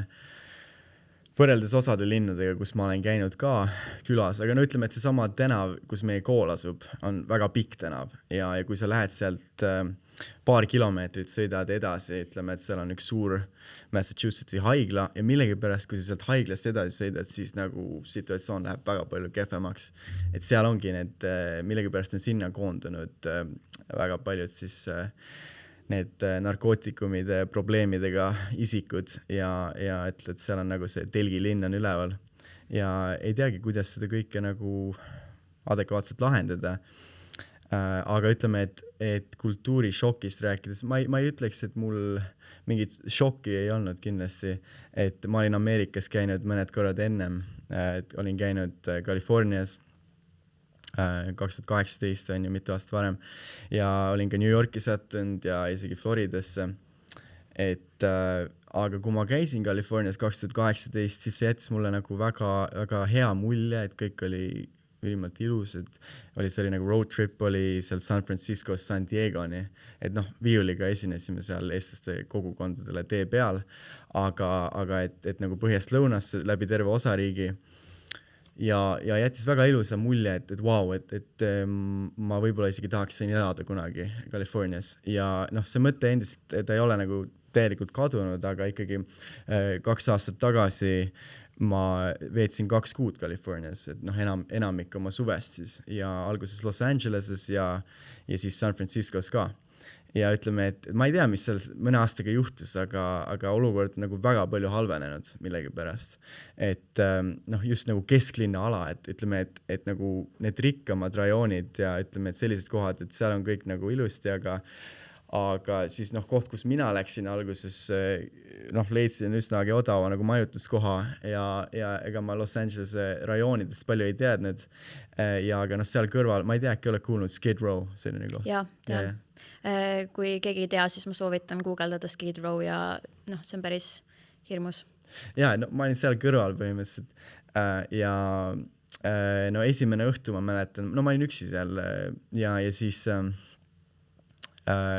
võrreldes osade linnadega, kus ma olen käinud ka külas, aga no ütleme, et seesama tänav, kus meie kool asub, on väga pikk tänav ja kui sa lähed sealt paar kilomeetrit sõidad edasi, ütleme, et seal on üks suur Massachusettsi haigla ja millegipärast, kui sa sealt haiglast edasi sõidad, siis nagu situatsioon läheb väga palju kehvemaks. Et seal ongi need, millegipärast on sinna koondunud väga paljud siis need narkootikumide probleemidega isikud ja et seal on nagu see telgilinn on üleval ja ei teagi, kuidas seda kõike nagu adekvaatselt lahendada. Aga ütleme, et kultuurishokist rääkides, ma ei ütleks, et mul mingit šokki ei olnud kindlasti, et ma olin Ameerikas käinud mõned korrad ennem, olin käinud Californias 2018 on ju mitu aastat varem ja olin ka New Yorki sattunud ja isegi Floridasse, aga kui ma käisin Californias 2018, siis see jättis mulle nagu väga, väga hea mulje, et kõik oli ülimalt ilus, et see oli nagu road trip oli seal San Francisco's San Diegoni, et noh, viiuliga esinesime seal eestlaste kogukondadele tee peal, aga et nagu põhjast lõunasse läbi terve osariigi ja jättis väga ilusa mulje, et vau, et ma võib-olla isegi tahaks siin elada kunagi Californias ja noh, see mõte endist, ta ei ole nagu täielikult kadunud, aga ikkagi 2 aastat tagasi ma veetsin 2 kuud Californias, et noh, enamik oma suvest siis ja alguses Los Angeleses ja siis San Franciscos ka. Ja ütleme, et ma ei tea, mis seal mõne aastaga juhtus, aga olukord nagu väga palju halvenenud millegipärast. Et noh, just nagu kesklinna ala, et ütleme, et nagu need rikkamad rajoonid ja ütleme, et sellised kohad, et seal on kõik nagu ilusti, aga siis noh, koht, kus mina läksin alguses, noh, leidsin üsnagi odava nagu majutuskoha ja ega ma Los Angeles rajoonidest palju ei teadnud ja aga noh, seal kõrval, ma ei tea, äkki ole kuulnud Skid Row, selline koht. Jah, tean. Kui keegi ei tea, siis ma soovitan googeldada Skid Row ja noh, see on päris hirmus. Ja, no ma olin seal kõrval põhimõtteliselt ja no esimene õhtu ma mäletan, no ma olin üksi seal ja siis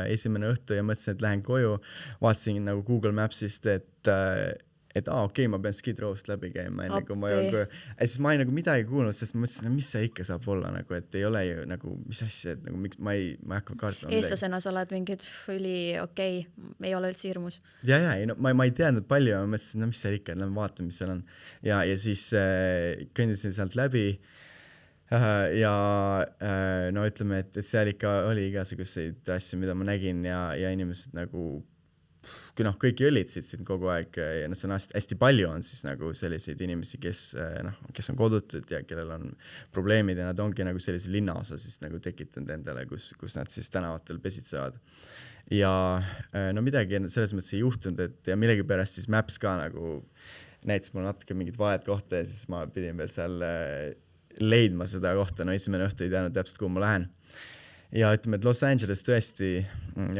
esimene õhtu ja mõtlesin, et lähen koju, vaatasin nagu Google Mapsist, et okei, ma pean Skid Row'st läbi käima enne, kui ma jõuan koju. Ja siis ma ei nagu midagi kuulnud, sest ma mõtlesin, mis see ikka saab olla, nagu, et ei ole ju nagu, mis asja, et nagu, miks ma ei hakka kartma. Eestlasena sa oled mingid üli okei, ei ole üldse hirmus. Ja, no, ma ei teadnud palju, ma mõtlesin, no mis see ikka, lähen vaatan, mis seal on. Ja siis kõndisin sealt läbi ja no ütleme, et seal ikka oli igasuguseid asju, mida ma nägin ja inimesed nagu noh, kõik õlitsid siin kogu aeg ja see on hästi palju on siis nagu selliseid inimesi, kes on kodutud ja kellel on probleemid ja nad ongi nagu sellise linnaosa siis nagu tekitanud endale, kus nad siis tänavatel pesitsevad. Ja no midagi selles mõttes ei juhtunud, et ja millegipärast siis Maps ka nagu näitas mulle natuke mingit valet kohta ja siis ma pidin veel seal leidma seda kohta, no esimene õhtu ei teadnud täpselt, kuhu ma lähen. Ja ütleme, et Los Angeles tõesti,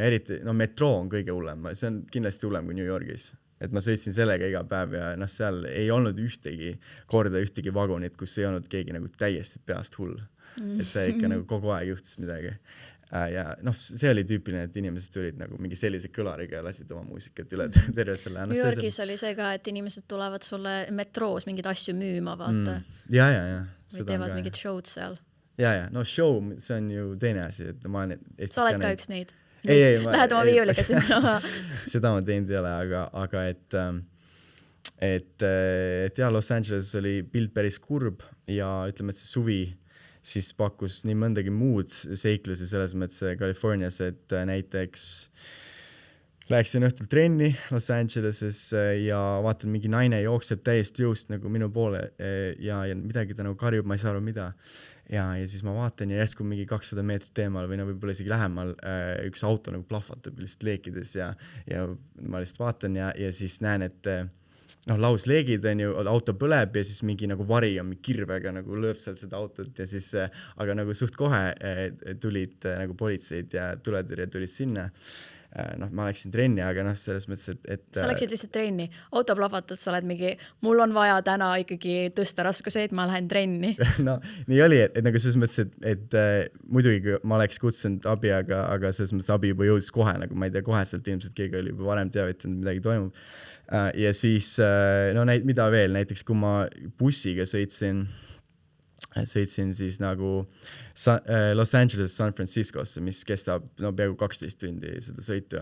eriti, no metro on kõige hullem, see on kindlasti hullem kui New Yorgis, et ma sõitsin sellega iga päev ja noh, seal ei olnud ühtegi vagunit, kus ei olnud keegi nagu täiesti peast hull, et see ikka nagu kogu aeg juhtus midagi. Ja noh, see oli tüüpiline, et inimesed tulid nagu mingi sellise kõlariga ja lasid oma muusikat üle terve selle. New Yorgis oli see ka, et inimesed tulevad sulle metroos mingid asju müüma, vaata. Ja. Või teevad mingid showd seal. Ja, no show, see on ju teine asi, et ma olen Eestis sa oled ka üks neid. Ei, lähed oma viiuliga sinna. Seda ma teinud ei ole, aga et ja, Los Angeles oli pilt päris kurb ja ütleme, et see suvi siis pakkus nii mõndagi muud seiklusi selles mõttes Californias, et näiteks läksin õhtul trenni Los Angeleses ja vaatan, mingi naine jookseb täiesti jõust nagu minu poole ja midagi ta nagu karjub, ma ei saa aru mida. ja siis ma vaatan ja järsku mingi 200 meetrit eemal või no võib-olla isegi lähemal üks auto nagu plahvatab lihtsalt leekides ja ma lihtsalt vaatan ja siis näen, et noh, lausleegid on ju, auto põleb ja siis mingi nagu vari on mingi kirvega nagu lööb sealt seda autot ja siis, aga nagu suht kohe tulid nagu politseid ja tuletõrje tulid sinna. Noh, ma läksin trenni, aga noh, selles mõttes, et... Sa läksid lihtsalt trenni. Auto plahvatas, sa oled mingi, mul on vaja täna ikkagi tõsta raskuseid, ma lähen trenni. No, nii oli, et nagu selles mõttes, et muidugi ma oleks kutsunud abi, aga selles mõttes abi juba jõudis kohe, nagu ma ei tea, koheselt ilmselt keegi oli juba varem teavitanud, midagi toimub. Ja siis, no mida veel, näiteks kui ma bussiga sõitsin siis nagu Los Angeles, San Franciscosse, mis kestab no peaaegu 12 tundi seda sõitu,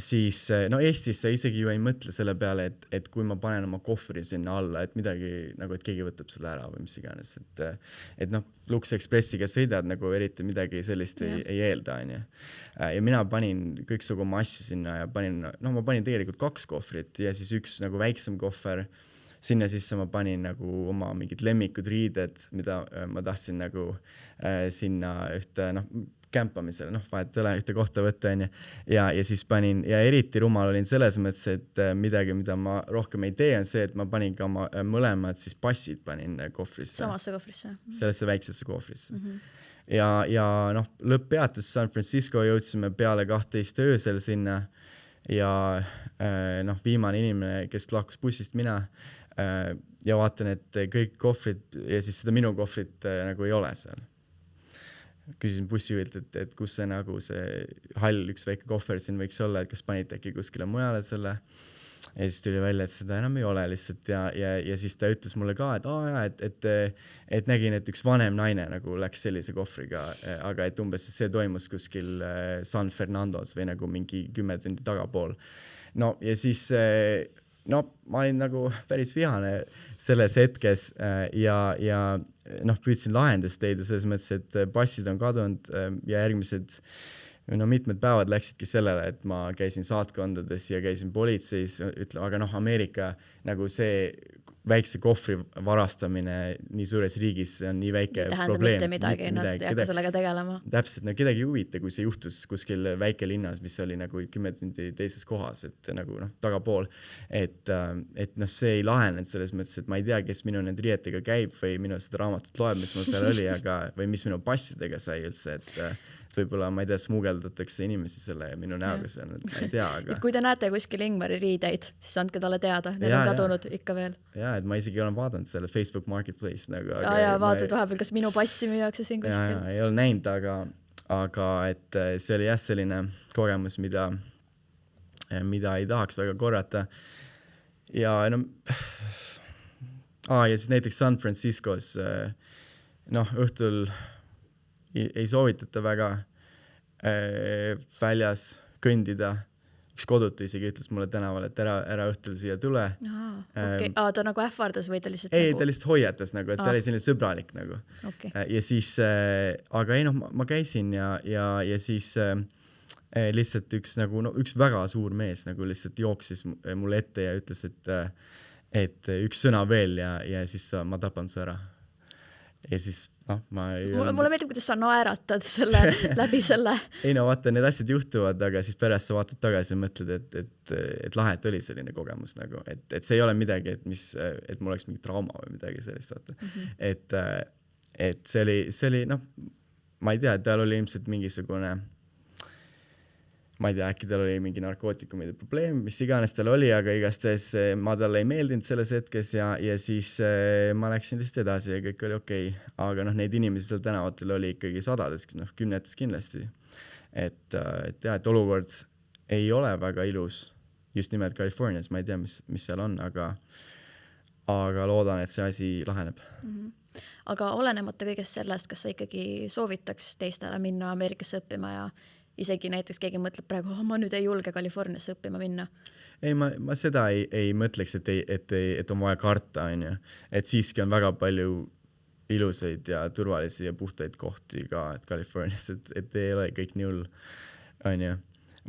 siis no Eestis sa isegi ju ei mõtle selle peale, et kui ma panen oma kohvri sinna alla, et midagi nagu, et keegi võtab selle ära või mis iganes, et noh, Lux Expressiga sõidad nagu eriti midagi sellist ei eelda, on ju. Ja mina panin kõiksugu oma asju sinna ja ma panin tegelikult 2 kohvrit ja siis üks nagu väiksem kohver. Sinna sisse ma panin nagu oma mingid lemmikud riided, mida ma tahtsin nagu sinna ühte kämpamisele, vahetele ühte kohta võtta on ja siis panin, ja eriti rumal olin selles mõttes, et midagi, mida ma rohkem ei tee, on see, et ma panin ka oma mõlemad siis passid panin kohvrisse. Samasse kohvrisse. Sellesse väiksesse kohvrisse. Ja noh, lõpppeatus San Francisco jõudsime peale 12 öösel sinna ja noh, viimane inimene, kes lahkus bussist mina, ja vaatan, et kõik kohvrid ja siis seda minu kohvrit nagu ei ole seal. Küsisin bussijuhilt, et kus see nagu see hall üks väike kohver siin võiks olla, et kas panite äkki kuskile mujale selle. Ja siis tuli välja, et seda enam ei ole lihtsalt ja siis ta ütles mulle ka, et nägin, et üks vanem naine nagu läks sellise kohvriga, aga et umbes see toimus kuskil San Fernandos või nagu mingi 10 tundi tagapool. No ja siis no ma olin nagu päris vihane selles hetkes ja noh, püüdsin lahendust teida selles mõttes, et passid on kadunud ja järgmised mitmed päevad läksidki sellele, et ma käisin saatkondades ja käisin politseis, aga noh, Ameerika nagu see väikse kohvri varastamine nii suures riigis on nii väike probleem. Mitte midagi, nad ei hakka sellega tegelema. Täpselt, no kedagi huvita, kui see juhtus kuskil väike linnas, mis oli nagu 10 tundi teises kohas, et nagu noh, tagapool, et noh, see ei lahenenud selles mõttes, et ma ei tea, kes minu need riietega käib või minu seda raamatut loeb, mis mul seal oli, või mis minu passidega sai üldse, et võib-olla, ma ei tea, smugeldatakse inimesi selle minu näoga seal, et ma ei tea, aga... Kui te näete kuskil Ingmari riideid, siis andke talle teada, need on kadunud ikka veel. Ja, et ma isegi olen vaadanud selle Facebook Marketplace nagu. Ja vaatad vahepeal, kas minu passi müüakse siin kuskil. Ja, ei ole näinud, aga et see oli jah selline kogemus, mida ei tahaks väga korrata. Ja no... ja siis näiteks San Franciscos noh, õhtul ei soovitata väga väljas kõndida. Üks kodutu isegi ütles mulle tänaval, et ära õhtul siia tule. Okay. Ta nagu ähvardas või ta lihtsalt... Ei, ta lihtsalt hoiatas nagu, et ta oli selline sõbralik nagu. Okay. Ja siis, aga ei noh, ma käisin ja siis lihtsalt üks väga suur mees nagu lihtsalt jooksis mulle ette ja ütles, et üks sõna veel ja siis ma tapan su ära. Ja siis mulle meeldib, kuidas sa naeratad läbi selle. Ei no vaata, need asjad juhtuvad, aga siis pärast sa vaatad tagasi ja mõtled, et lahe, et oli selline kogemus nagu, et see ei ole midagi, et mul oleks mingi trauma või midagi sellist, vaata. Et see oli, noh, ma ei tea, et tal oli ilmselt mingisugune, ma ei tea, äkki tal oli mingi narkootikumide probleem, mis iganes tal oli, aga igastahes ma talle ei meeldinud selles hetkes ja siis ma läksin lihtsalt edasi ja kõik oli okei. Aga noh, neid inimesi seal tänavatel oli ikkagi sadades, noh, 10 kindlasti. Et olukord ei ole väga ilus, just nimelt Californias, ma ei tea, mis seal on, aga loodan, et see asi laheneb. Aga olenemata kõigest sellest, kas sa ikkagi soovitaks teistele minna Ameerikasse õppima ja isegi näiteks keegi mõtleb praegu, ma nüüd ei julge Californiasse õppima minna. Ei, ma seda ei mõtleks, et on vaja karta, on ju. Et siiski on väga palju ilusaid ja turvalisi ja puhtaid kohti ka Californias, et ei ole kõik nii hull, on ju.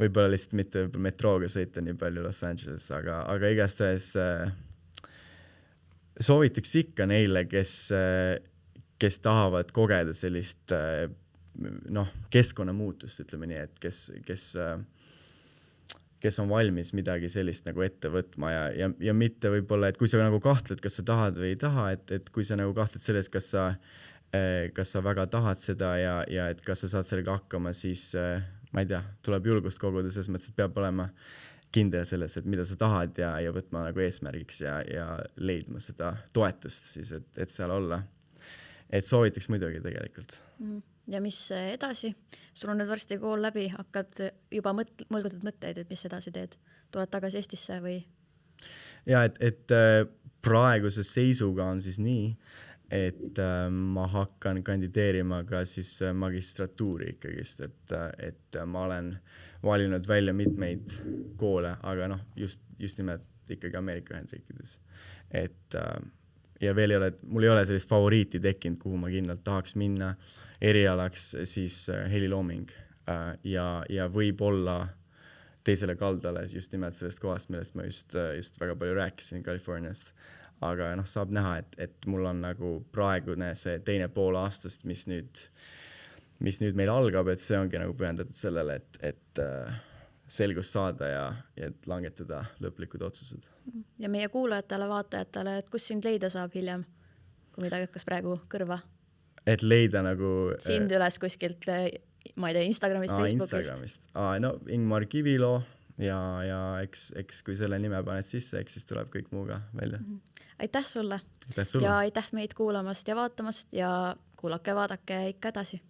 Võib-olla lihtsalt mitte metrooga sõita nii palju Los Angeles, aga igastahes soovitaks ikka neile, kes tahavad kogeda sellist keskkonnamuutust, ütleme nii, et kes on valmis midagi sellist nagu ette võtma ja mitte võib-olla, et kui sa nagu kahtled, kas sa tahad või ei taha, et kui sa nagu kahtled selles, kas sa väga tahad seda ja et kas sa saad sellega hakkama, siis ma ei tea, tuleb julgust koguda, selles mõttes, et peab olema kindel selles, et mida sa tahad ja võtma nagu eesmärgiks ja leidma seda toetust siis, et seal olla. Et soovitaks muidugi tegelikult. Ja mis edasi? Sul on nüüd varsti kool läbi, hakkad juba mõlgutatud mõtteid, et mis edasi teed? Tuled tagasi Eestisse või? Ja, et praeguse seisuga on siis nii, et ma hakkan kandideerima ka siis magistratuuri ikkagist, et ma olen valinud välja mitmeid koole, aga just nimelt ikkagi Ameerika Ühendriikides. Ja veel mul ei ole sellist favoriiti tekkinud, kuhu ma kindlalt tahaks minna erialaks siis helilooming ja võib-olla teisele kaldale just nimelt sellest kohast, millest ma just väga palju rääkisin Californiast. Aga saab näha, et mul on nagu praegune see teine pool aastast, mis nüüd meil algab, et see ongi nagu pühendatud sellele, et selgust saada ja langetada lõplikud otsused. Ja meie kuulajatele, vaatajatele, et kus sind leida saab hiljem, kui midagi hakkas praegu kõrva? Et leida nagu... Sind üles kuskilt, ma ei tea, Instagramist, Facebookist? Ingmar Kivilo ja eks kui selle nime paned sisse, eks siis tuleb kõik muuga välja. Aitäh sulle! Aitäh sulle! Ja aitäh meid kuulamast ja vaatamast ja kuulake, vaadake ikka edasi!